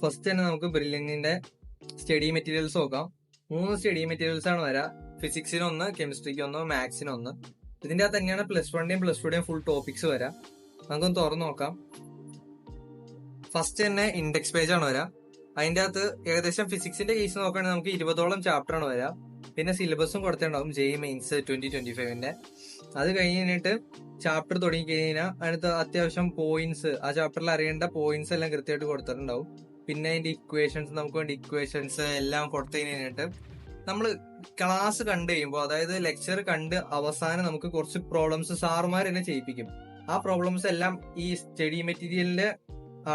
First തന്നെ നമുക്ക് ബ്രില്യന്റിന്റെ study materials നോക്കാം. 3 സ്റ്റഡി മെറ്റീരിയൽസ് ആണ് വരാ. ഫിസിക്സിന് 1, കെമിസ്ട്രിക്ക് 1, മാത്സിന് 1. ഇതിന്റെ അകത്ത് തന്നെയാണ് +1ന്റെയും +2ന്റെയും ഫുൾ ടോപ്പിക്സ് വരാം. നമുക്കൊന്ന് തുറന്നു നോക്കാം. ഫസ്റ്റ് തന്നെ ഇൻഡെക്സ് പേജ് ആണ് വരാ. അതിന്റെ അകത്ത് ഏകദേശം ഫിസിക്സിന്റെ കേസ് നോക്കുകയാണെങ്കിൽ നമുക്ക് 20ഓളം ചാപ്റ്റർ ആണ് വരാം. പിന്നെ സിലബസും കൊടുത്തിട്ടുണ്ടാവും JEE മെയിൻസ് 2025ന്റെ. അത് കഴിഞ്ഞിട്ട് ചാപ്റ്റർ തുടങ്ങി കഴിഞ്ഞാൽ അതിനകത്ത് അത്യാവശ്യം പോയിന്റ്സ്, ആ ചാപ്റ്ററിൽ അറിയേണ്ട പോയിന്റ്സ് എല്ലാം കൃത്യമായിട്ട് കൊടുത്തിട്ടുണ്ടാവും. പിന്നെ അതിന്റെ ഇക്വേഷൻസ്, നമുക്ക് വേണ്ട ഇക്വേഷൻസ് എല്ലാം കൊടുത്തു കഴിഞ്ഞിട്ട് നമ്മൾ ക്ലാസ് കണ്ടു കഴിയുമ്പോൾ, അതായത് ലെക്ചർ കണ്ട് അവസാനം നമുക്ക് കുറച്ച് പ്രോബ്ലംസ് സാറുമാർ തന്നെ ചെയ്യിപ്പിക്കും. ആ പ്രോബ്ലംസ് എല്ലാം ഈ സ്റ്റഡി മെറ്റീരിയലില്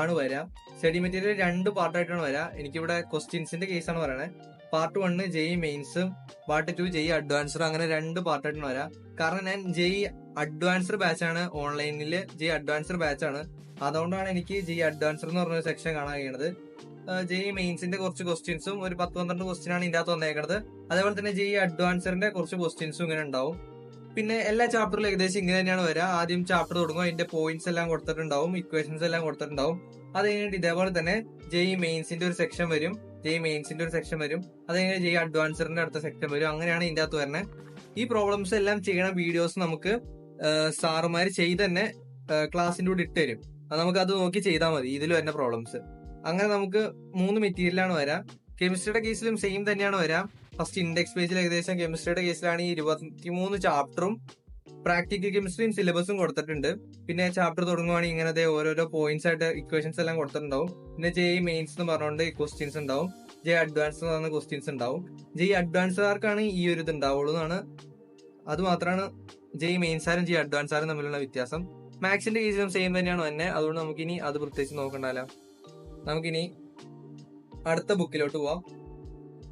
ആണ് വരാം. സ്റ്റഡി മെറ്റീരിയൽ 2 പാർട്ടായിട്ടാണ് വരാം. എനിക്കിവിടെ ക്വസ്റ്റ്യൻസിന്റെ കേസാണ് പറയണേ. പാർട്ട് 1 JEE മെയിൻസും പാർട്ട് 2 JEE അഡ്വാൻസറും, അങ്ങനെ 2 പാർട്ടായിട്ടാണ് വരാം. കാരണം ഞാൻ JEE അഡ്വാൻസർ ബാച്ചാണ്, ഓൺലൈനിൽ JEE അഡ്വാൻസർ ബാച്ചാണ്. അതുകൊണ്ടാണ് എനിക്ക് JEE അഡ്വാൻസർ എന്ന് പറഞ്ഞ സെക്ഷൻ കാണാൻ കഴിയുന്നത്. JEE മെയിൻസിന്റെ കുറച്ച് ക്വസ്റ്റ്യൻസും ഒരു 10-12 ക്വസ്റ്റ്യൻ ആണ് ഇതിന്റെ അകത്ത് വന്നേക്കുന്നത്. അതേപോലെ തന്നെ JEE അഡ്വാൻസറിന്റെ കുറച്ച് ക്വസ്റ്റ്യൻസും ഇങ്ങനെ ഉണ്ടാവും. പിന്നെ എല്ലാ ചാപ്റ്ററിലും ഏകദേശം ഇങ്ങനെ തന്നെയാണ് വരാം. ആദ്യം ചാപ്റ്റർ തുടങ്ങും, അതിന്റെ പോയിന്റ്സ് എല്ലാം കൊടുത്തിട്ടുണ്ടാവും, ഇക്വേഷൻസ് എല്ലാം കൊടുത്തിട്ടുണ്ടാവും. അത് കഴിഞ്ഞിട്ട് ഇതേപോലെ തന്നെ JEE മെയിൻസിന്റെ ഒരു സെക്ഷൻ വരും, JEE മെയിൻസിന്റെ ഒരു സെക്ഷൻ വരും. അത് കഴിഞ്ഞ് JEE അഡ്വാൻസറിന്റെ അടുത്ത സെക്ഷൻ വരും. അങ്ങനെയാണ് ഇതിന്റെ അകത്ത് വരുന്നത്. ഈ പ്രോബ്ലംസ് എല്ലാം ചെയ്യണ വീഡിയോസ് നമുക്ക് സാറുമാര് ചെയ്ത് തന്നെ ക്ലാസ്സിന്റെ കൂടെ ഇട്ട് തരും. നമുക്ക് അത് നോക്കി ചെയ്താൽ മതി. ഇതിൽ വരുന്ന പ്രോബ്ലംസ് അങ്ങനെ നമുക്ക് 3 മെറ്റീരിയലാണ് വരാം. കെമിസ്ട്രിയുടെ കേസിലും സെയിം തന്നെയാണ് വരാം. ഫസ്റ്റ് ഇൻഡെക്സ് പേജിൽ ഏകദേശം കെമിസ്ട്രിയുടെ കേസിലാണ് 23 ചാപ്റ്ററും പ്രാക്ടിക്കൽ കെമിസ്ട്രിയും സിലബസും കൊടുത്തിട്ടുണ്ട്. പിന്നെ ചാപ്റ്റർ തുടങ്ങുവാണെങ്കിൽ ഇങ്ങനത്തെ ഓരോരോ പോയിന്റ്സ് ആയിട്ട് ഇക്വേഷൻസ് എല്ലാം കൊടുത്തിട്ടുണ്ടാവും. പിന്നെ JEE മെയിൻസ് എന്ന് പറഞ്ഞുകൊണ്ട് ക്വസ്റ്റ്യൻസ് ഉണ്ടാവും, JEE അഡ്വാൻസ് എന്ന് പറഞ്ഞ ക്വസ്റ്റ്യൻസ് ഉണ്ടാവും. JEE അഡ്വാൻസുകാർക്കാണ് ഈ ഒരു ഇത് ഉണ്ടാവുള്ളൂ എന്നാണ്. അത് മാത്രമാണ് JEE മെയിൻസാരും JEE അഡ്വാൻസാരും തമ്മിലുള്ള വ്യത്യാസം. മാത്സിന്റെ കേസിലും സെയിം തന്നെയാണ് തന്നെ. അതുകൊണ്ട് നമുക്കിനി അത് പ്രത്യേകിച്ച് നോക്കണ്ടല്ലോ. നമുക്കിനി അടുത്ത ബുക്കിലോട്ട് പോവാം.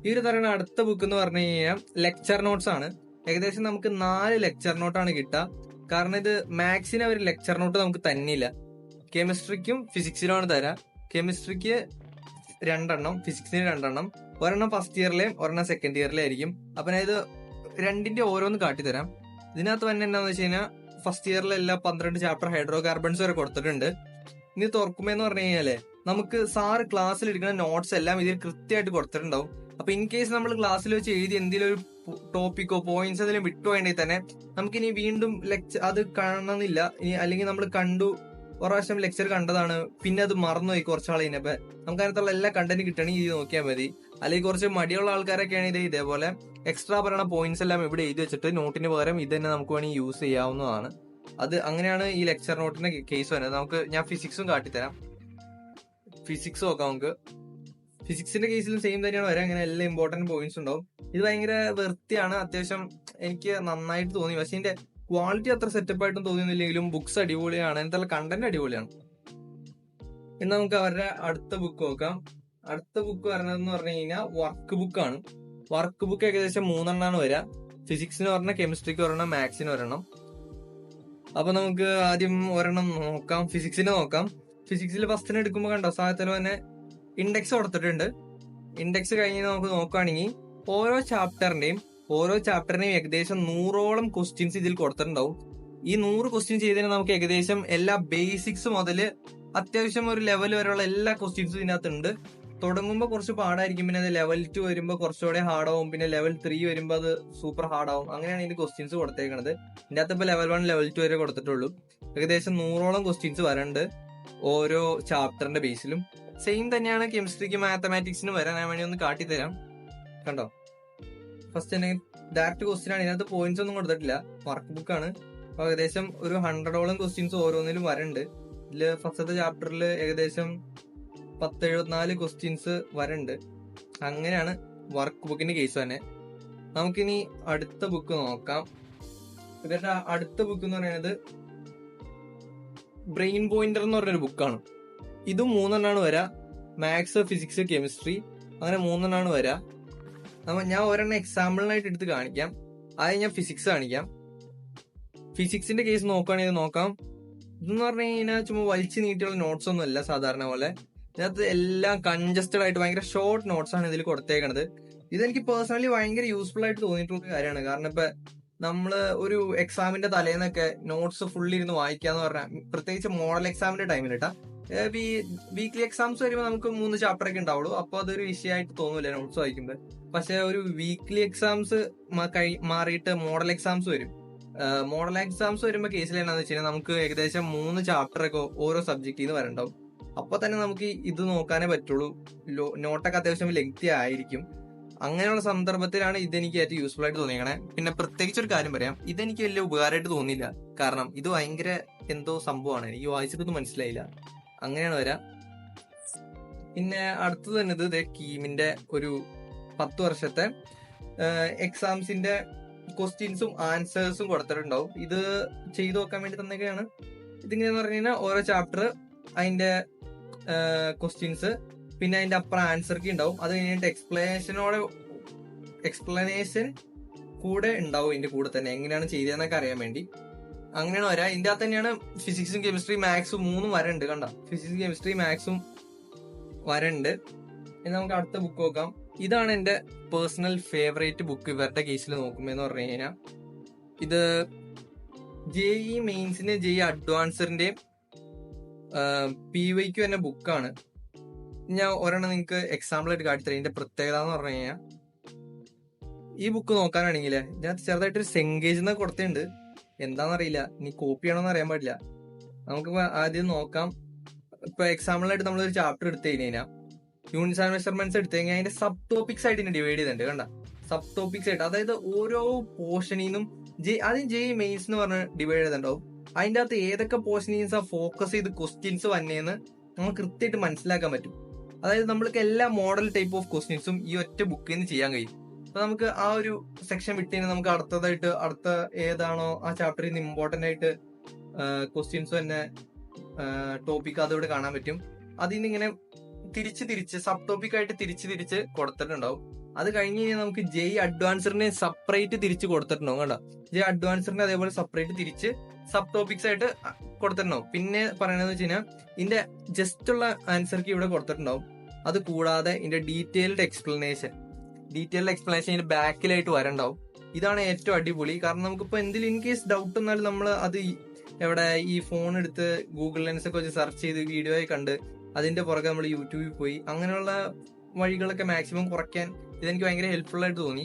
ഈ ഒരു തരം അടുത്ത ബുക്ക് എന്ന് പറഞ്ഞു കഴിഞ്ഞാൽ ലെക്ചർ നോട്ട്സ് ആണ്. ഏകദേശം നമുക്ക് 4 ലെക്ചർ നോട്ടാണ് കിട്ടുക. കാരണം ഇത് മാത്സിന് ഒരു ലെക്ചർ നോട്ട് നമുക്ക് തന്നില്ല. കെമിസ്ട്രിക്കും ഫിസിക്സിനുമാണ് തരാം. കെമിസ്ട്രിക്ക് 2 എണ്ണം, ഫിസിക്സിന് 2 എണ്ണം. ഒരെണ്ണം ഫസ്റ്റ് ഇയറിലെയും ഒരെണ്ണം സെക്കൻഡ് ഇയറിലെ ആയിരിക്കും. അപ്പൊ ഞാൻ ഇത് 2ന്റെ ഓരോന്ന് കാട്ടിത്തരാം. ഇതിനകത്ത് തന്നെ എന്താന്ന് വെച്ച് കഴിഞ്ഞാൽ ഫസ്റ്റ് ഇയറിലെല്ലാം 12 ചാപ്റ്റർ ഹൈഡ്രോ കാർബൺസ് വരെ കൊടുത്തിട്ടുണ്ട്. ഇനി തുറക്കുമെന്ന് പറഞ്ഞു കഴിഞ്ഞാലേ നമുക്ക് സാറ് ക്ലാസ്സിൽ എടുക്കുന്ന നോട്ട്സ് എല്ലാം ഇതിൽ കൃത്യമായിട്ട് കൊടുത്തിട്ടുണ്ടാവും. അപ്പൊ ഇൻ കേസ് നമ്മൾ ക്ലാസ്സിൽ വെച്ച് എഴുതി എന്തെങ്കിലും ഒരു ടോപ്പിക്കോ പോയിന്റ്സ് എന്തെങ്കിലും വിട്ടുപോയെങ്കിൽ തന്നെ നമുക്കിനി വീണ്ടും ലെക്ചർ അത് കാണണമെന്നില്ല. ഇനി അല്ലെങ്കിൽ നമ്മൾ കണ്ടു, ഒരു പ്രാവശ്യം ലെക്ചർ കണ്ടതാണ്, പിന്നെ അത് മറന്നുപോയി കുറച്ചാൾ കഴിഞ്ഞപ്പോ, നമുക്ക് അതിനകത്തുള്ള എല്ലാ കണ്ടന്റ് കിട്ടണമെങ്കിൽ ഇത് നോക്കിയാൽ മതി. അല്ലെങ്കിൽ കുറച്ച് മടിയുള്ള ആൾക്കാരൊക്കെ ആണെങ്കിൽ ഇതേപോലെ എക്സ്ട്രാ പറയുന്ന പോയിന്റ്സ് എല്ലാം ഇവിടെ എഴുതി വെച്ചിട്ട് നോട്ടിന് പകരം ഇത് തന്നെ നമുക്ക് വേണമെങ്കിൽ യൂസ് ചെയ്യാവുന്നതാണ്. അത് അങ്ങനെയാണ് ഈ ലെക്ചർ നോട്ടിന്റെ കേസ് വരുന്നത്. ഞാൻ ഫിസിക്സും കാട്ടിത്തരാം. ഫിസിക്സ് നോക്കാം നമുക്ക്. ഫിസിക്സിന്റെ കേസിലും സെയിം തന്നെയാണ് വരാം. അങ്ങനെ എല്ലാ ഇമ്പോർട്ടന്റ് പോയിന്റ്സ് ഉണ്ടാവും. ഇത് ഭയങ്കര വൃത്തിയാണ്, അത്യാവശ്യം എനിക്ക് നന്നായിട്ട് തോന്നി. പക്ഷെ ഇതിന്റെ ക്വാളിറ്റി അത്ര സെറ്റപ്പ് ആയിട്ടും തോന്നുന്നില്ലെങ്കിലും ബുക്സ് അടിപൊളിയാണ്, എന്നുള്ള കണ്ടന്റ് അടിപൊളിയാണ്. ഇനി നമുക്ക് അവരുടെ അടുത്ത ബുക്ക് നോക്കാം. അടുത്ത ബുക്ക് വരുന്നതെന്ന് പറഞ്ഞു കഴിഞ്ഞാൽ വർക്ക് ബുക്കാണ്. വർക്ക് ബുക്ക് ഏകദേശം 3 എണ്ണമാണ് വരാം. ഫിസിക്സിന് ഒരെണ്ണം, കെമിസ്ട്രിക്ക് ഒരെണ്ണം, മാത്സിന് ഒരെണ്ണം. അപ്പൊ നമുക്ക് ആദ്യം ഒരെണ്ണം നോക്കാം, ഫിസിക്സിനെ നോക്കാം. ഫിസിക്സിൽ ഫസ്റ്റിന് എടുക്കുമ്പോൾ കണ്ടോ സാധനത്തിൽ തന്നെ ഇൻഡെക്സ് കൊടുത്തിട്ടുണ്ട്. ഇൻഡെക്സ് കഴിഞ്ഞ് നമുക്ക് നോക്കുകയാണെങ്കിൽ ഓരോ ചാപ്റ്ററിന്റെയും ഏകദേശം 100ഓളം ക്വസ്റ്റ്യൻസ് ഇതിൽ കൊടുത്തിട്ടുണ്ടാവും. ഈ 100 ക്വസ്റ്റ്യൻ ചെയ്തതിന് നമുക്ക് ഏകദേശം എല്ലാ ബേസിക്സ് മുതൽ അത്യാവശ്യം ഒരു ലെവൽ വരെയുള്ള എല്ലാ ക്വസ്റ്റ്യൻസും ഇതിനകത്ത് ഉണ്ട്. തുടങ്ങുമ്പോൾ കുറച്ച് പാടായിരിക്കും, പിന്നെ അത് ലെവൽ 2 വരുമ്പോൾ കുറച്ചുകൂടെ ഹാർഡാവും, പിന്നെ ലെവൽ 3 വരുമ്പോൾ അത് സൂപ്പർ ഹാർഡാവും. അങ്ങനെയാണ് ഇതിന്റെ ക്വസ്റ്റ്യൻസ് കൊടുത്തേക്കുന്നത്. ഇതിന്റെ അകത്ത് ഇപ്പൊ ലെവൽ 1, ലെവൽ 2 വരെ കൊടുത്തിട്ടുള്ളൂ. ഏകദേശം 100ഓളം ക്വസ്റ്റ്യൻസ് വരണ്ട് ഓരോ ചാപ്റ്ററിന്റെ ബേസിലും. സെയിം തന്നെയാണ് കെമിസ്ട്രിക്ക്, മാത്തമാറ്റിക്സിനും വരാൻ. ഞാൻ വേണ്ടി ഒന്ന് കാട്ടിത്തരാം. കണ്ടോ, ഫസ്റ്റ് തന്നെ ഡയറക്റ്റ് ക്വസ്റ്റ്യൻ ആണ്. ഇതിനകത്ത് പോയിന്റ്സ് ഒന്നും കൊടുത്തിട്ടില്ല, വർക്ക് ബുക്കാണ്. അപ്പൊ ഏകദേശം ഒരു 100ഓളം ക്വസ്റ്റ്യൻസ് ഓരോന്നിലും വരണ്ട്. ഇതില് ഫസ്റ്റത്തെ ചാപ്റ്ററിൽ ഏകദേശം 1074 ക്വസ്റ്റ്യൻസ് വരണ്ട്. അങ്ങനെയാണ് വർക്ക് ബുക്കിന്റെ കേസ് തന്നെ. നമുക്കിനി അടുത്ത ബുക്ക് നോക്കാം. ഇവരുടെ അടുത്ത ബുക്ക് എന്ന് പറയുന്നത് ബ്രെയിൻ പോയിന്റർ എന്ന് പറഞ്ഞൊരു ബുക്കാണ്. ഇതും 3 എണ്ണമാണ് വരാ. മാത്സ്, ഫിസിക്സ്, കെമിസ്ട്രി, അങ്ങനെ 3 എണ്ണമാണ് വരാ. ഞാൻ ഒരെണ്ണം എക്സാമ്പിളിനായിട്ട് എടുത്ത് കാണിക്കാം. ആദ്യം ഞാൻ ഫിസിക്സ് കാണിക്കാം. ഫിസിക്സിന്റെ കേസ് നോക്കുകയാണെങ്കിൽ നോക്കാം. ഇതെന്ന് പറഞ്ഞു കഴിഞ്ഞാൽ ചുമ്മാ വലിച്ചു നീട്ടിയുള്ള നോട്ട്സ് ഒന്നും അല്ല സാധാരണ പോലെ. ഇതിനകത്ത് എല്ലാം കൺജസ്റ്റഡ് ആയിട്ട് ഭയങ്കര ഷോർട്ട് നോട്ട്സ് ആണ് ഇതിൽ കൊടുത്തേക്കണത്. ഇതെനിക്ക് പേഴ്സണലി ഭയങ്കര യൂസ്ഫുൾ ആയിട്ട് തോന്നിയിട്ടുള്ള കാര്യമാണ്. കാരണം ഇപ്പൊ നമ്മള് ഒരു എക്സാമിന്റെ തലേന്നൊക്കെ നോട്ട്സ് ഫുള്ളി ഇരുന്ന് വായിക്കാന്ന് പറഞ്ഞാൽ, പ്രത്യേകിച്ച് മോഡൽ എക്സാമിന്റെ ടൈമിലിട്ടാ വീക്ക്ലി എക്സാംസ് വരുമ്പോൾ നമുക്ക് 3 ചാപ്റ്റർ ഒക്കെ ഉണ്ടാവുള്ളൂ. അപ്പൊ അതൊരു വിഷയമായിട്ട് തോന്നൂല നോട്ട്സ് വായിക്കുമ്പോൾ. പക്ഷെ ഒരു വീക്ക്ലി എക്സാംസ് മാറിയിട്ട് മോഡൽ എക്സാംസ് വരും. മോഡൽ എക്സാംസ് വരുമ്പോൾ കേസിൽ എന്താണെന്ന് വെച്ച് കഴിഞ്ഞാൽ നമുക്ക് ഏകദേശം 3 ചാപ്റ്റർ ഒക്കെ ഓരോ സബ്ജക്റ്റിൽ നിന്ന് വരണ്ടാവും. അപ്പൊ തന്നെ നമുക്ക് ഇത് നോക്കാനേ പറ്റുള്ളൂ. നോട്ടൊക്കെ അത്യാവശ്യം ലെങ്തി ആയിരിക്കും. അങ്ങനെയുള്ള സന്ദർഭത്തിലാണ് ഇതെനിക്ക് ഏറ്റവും യൂസ്ഫുൾ ആയിട്ട് തോന്നിയേക്കണേ. പിന്നെ പ്രത്യേകിച്ച് ഒരു കാര്യം പറയാം, ഇതെനിക്ക് വലിയ ഉപകാരമായിട്ട് തോന്നിയില്ല. കാരണം ഇത് ഭയങ്കര എന്തോ സംഭവമാണ്, എനിക്ക് വായിച്ചിട്ടൊന്നും മനസ്സിലായില്ല. അങ്ങനെയാണ് വരാം. പിന്നെ അടുത്തത് തന്നെ ഇത് കീമിന്റെ ഒരു 10 വർഷത്തെ എക്സാംസിന്റെ ക്വസ്റ്റ്യൻസും ആൻസേഴ്സും കൊടുത്തിട്ടുണ്ടാവും. ഇത് ചെയ്തു നോക്കാൻ വേണ്ടി തന്നൊക്കെയാണ്. ഇതിങ്ങനെയെന്ന് പറഞ്ഞു കഴിഞ്ഞാൽ ഓരോ ചാപ്റ്റർ അതിന്റെ ക്വസ്റ്റ്യൻസ്, പിന്നെ അതിന്റെ അപ്പുറം ആൻസർ കീ ഉണ്ടാവും. അത് കഴിഞ്ഞിട്ട് എക്സ്പ്ലനേഷൻ കൂടെ ഉണ്ടാവും ഇതിന്റെ കൂടെ തന്നെ, എങ്ങനെയാണ് ചെയ്തതെന്നൊക്കെ അറിയാൻ വേണ്ടി. അങ്ങനെയാണ് വരാം. ഇതിന്റെ അകത്ത് തന്നെയാണ് ഫിസിക്സും കെമിസ്ട്രി മാത്സും 3 വരണ്ട്. കണ്ട, ഫിസിക്സ് കെമിസ്ട്രി മാത്സും വരണ്ട്. ഇനി നമുക്ക് അടുത്ത ബുക്ക് നോക്കാം. ഇതാണ് എന്റെ പേഴ്സണൽ ഫേവറേറ്റ് ബുക്ക് ഇവരുടെ കേസിൽ നോക്കുമ്പോന്ന് പറഞ്ഞു കഴിഞ്ഞാൽ. ഇത് JEE മെയിൻസിന്റെ JEE അഡ്വാൻസറിന്റെ PYQ എന്ന ബുക്കാണ്. ഞാൻ ഒരെണ്ണം നിങ്ങൾക്ക് എക്സാമ്പിൾ ആയിട്ട് കാട്ടിത്തരാം. ഇതിന്റെ പ്രത്യേകത എന്ന് പറഞ്ഞു കഴിഞ്ഞാൽ, ഈ ബുക്ക് നോക്കാനാണെങ്കിൽ ഞാൻ ചെറുതായിട്ടൊരു സെങ്കേജ് എന്ന് കൊടുത്തിട്ടുണ്ട്. എന്താണെന്നറിയില്ല, ഇനി കോപ്പി ചെയ്യണമെന്ന് അറിയാൻ പാടില്ല. നമുക്ക് ആദ്യം നോക്കാം. ഇപ്പൊ എക്സാമ്പിളായിട്ട് നമ്മളൊരു ചാപ്റ്റർ എടുത്തു കഴിഞ്ഞാൽ യൂണിറ്റ്സ് ആൻഡ് മെഷർമെന്റ്സ് എടുത്തു കഴിഞ്ഞാൽ അതിന്റെ സബ് ടോപ്പിക്സ് ആയിട്ട് ഡിവൈഡ് ചെയ്തിട്ടുണ്ട്. കണ്ട, സബ് ടോപ്പിക്സ് ആയിട്ട്, അതായത് ഓരോ പോർഷനിൽ നിന്നും ആദ്യം JEE മെയിൻസ് എന്ന് പറഞ്ഞ് ഡിവൈഡ് ചെയ്തിട്ടുണ്ടാവും. അതിന്റെ അകത്ത് ഏതൊക്കെ പോർഷനീസ് ഫോക്കസ് ചെയ്ത് ക്വസ്റ്റ്യൻസ് വന്നേന്ന് നമുക്ക് കൃത്യമായിട്ട് മനസ്സിലാക്കാൻ പറ്റും. അതായത് നമ്മൾക്ക് എല്ലാ മോഡൽ ടൈപ്പ് ഓഫ് ക്വസ്റ്റ്യൻസും ഈ ഒറ്റ ബുക്കിൽ നിന്ന് ചെയ്യാൻ കഴിയും. അപ്പൊ നമുക്ക് ആ ഒരു സെക്ഷൻ വിട്ട് കഴിഞ്ഞാൽ നമുക്ക് അടുത്ത ഏതാണോ ആ ചാപ്റ്ററിൽ നിന്ന് ഇമ്പോർട്ടന്റ് ആയിട്ട് ക്വസ്റ്റ്യൻസ് തന്നെ ടോപ്പിക് അതോടെ കാണാൻ പറ്റും. അതിൽ നിന്ന് ഇങ്ങനെ തിരിച്ച് സബ് ടോപ്പിക് ആയിട്ട് തിരിച്ച് കൊടുത്തിട്ടുണ്ടാവും. അത് കഴിഞ്ഞ് കഴിഞ്ഞാൽ നമുക്ക് JEE അഡ്വാൻസറിനെ സെപ്പറേറ്റ് തിരിച്ച് കൊടുത്തിട്ടുണ്ടാവും. കണ്ടോ, JEE അഡ്വാൻസറിനെ അതേപോലെ സെപ്പറേറ്റ് തിരിച്ച് സബ് ടോപ്പിക്സ് ആയിട്ട് കൊടുത്തിട്ടുണ്ടാവും. പിന്നെ പറയണെന്ന് വെച്ച് കഴിഞ്ഞാൽ ഇതിന്റെ ജസ്റ്റ് ഉള്ള ആൻസർക്ക് ഇവിടെ കൊടുത്തിട്ടുണ്ടാവും. അത് കൂടാതെ ഇതിന്റെ ഡീറ്റെയിൽഡ് എക്സ്പ്ലനേഷൻ ഇതിന്റെ ബാക്കിലായിട്ട് വരണ്ടാവും. ഇതാണ് ഏറ്റവും അടിപൊളി. കാരണം നമുക്കിപ്പോ എന്തെങ്കിലും ഇൻ കേസ് ഡൗട്ട് വന്നാലും നമ്മൾ അത് എവിടെ ഈ ഫോൺ എടുത്ത് ഗൂഗിൾ ലെൻസ് ഒക്കെ വെച്ച് സെർച്ച് ചെയ്ത് വീഡിയോ ആയി കണ്ട് അതിന്റെ പുറകെ നമ്മൾ യൂട്യൂബിൽ പോയി അങ്ങനെയുള്ള വഴികളൊക്കെ മാക്സിമം കുറയ്ക്കാൻ ഇതെനിക്ക് ഭയങ്കര ഹെൽപ്ഫുൾ ആയിട്ട് തോന്നി.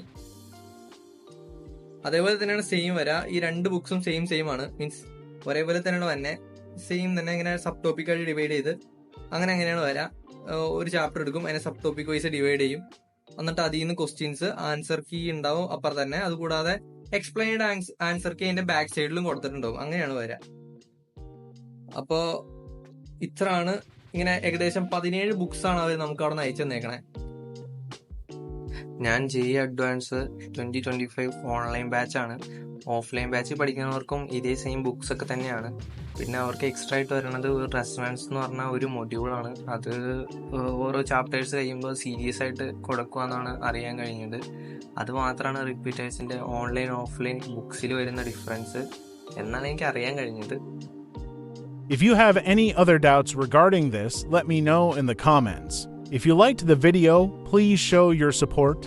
അതേപോലെ തന്നെയാണ് സെയിം വരാ. ഈ 2 ബുക്സും സെയിം ആണ്. മീൻസ് ഒരേപോലെ തന്നെയാണ് തന്നെ, സെയിം തന്നെ ഇങ്ങനെ സബ് ടോപ്പിക് ആയിട്ട് ഡിവൈഡ് ചെയ്ത് അങ്ങനെയാണ് വരാ. ഒരു ചാപ്റ്റർ എടുക്കും, അതിനെ സബ് ടോപ്പിക് വൈസ് ഡിവൈഡ് ചെയ്യും. എന്നിട്ട് അതിൽ നിന്ന് ക്വസ്റ്റ്യൻസ് ആൻസർ കീ ഉണ്ടാവും അപ്പുറം തന്നെ. അതുകൂടാതെ എക്സ്പ്ലെയിൻഡ് ആൻസർ കീ അതിന്റെ ബാക്ക് സൈഡിലും കൊടുത്തിട്ടുണ്ടാവും. അങ്ങനെയാണ് വരാ. അപ്പോ ഇത്രയാണ്. ഇങ്ങനെ ഏകദേശം 17 ബുക്സ് ആണ് അവർ നമുക്ക് അവിടെ നിന്ന് അയച്ചു തന്നേക്കണേ. ഞാൻ JEE അഡ്വാൻസ് 2025 ഓൺലൈൻ ബാച്ചാണ്. ഓഫ്ലൈൻ ബാച്ച് പഠിക്കുന്നവർക്കും ഇതേ സെയിം ബുക്സ് ഒക്കെ തന്നെയാണ്. പിന്നെ അവർക്ക് എക്സ്ട്രാ ആയിട്ട് വരുന്നത് റെസ്പോൺസ് എന്ന് പറഞ്ഞ ഒരു മൊഡ്യൂളാണ്. അത് ഓരോ ചാപ്റ്റേഴ്സ് കഴിയുമ്പോൾ സീരിയസ് ആയിട്ട് കൊടുക്കുകയെന്നാണ് അറിയാൻ കഴിഞ്ഞത്. അത് മാത്രമാണ് റിപ്പീറ്റേഴ്സിന്റെ ഓൺലൈൻ ഓഫ്ലൈൻ ബുക്സിൽ വരുന്ന ഡിഫറൻസ് എന്നാണ് എനിക്ക് അറിയാൻ കഴിഞ്ഞത്. If you have any other doubts regarding this, let me know in the comments. If you liked the video, please show your support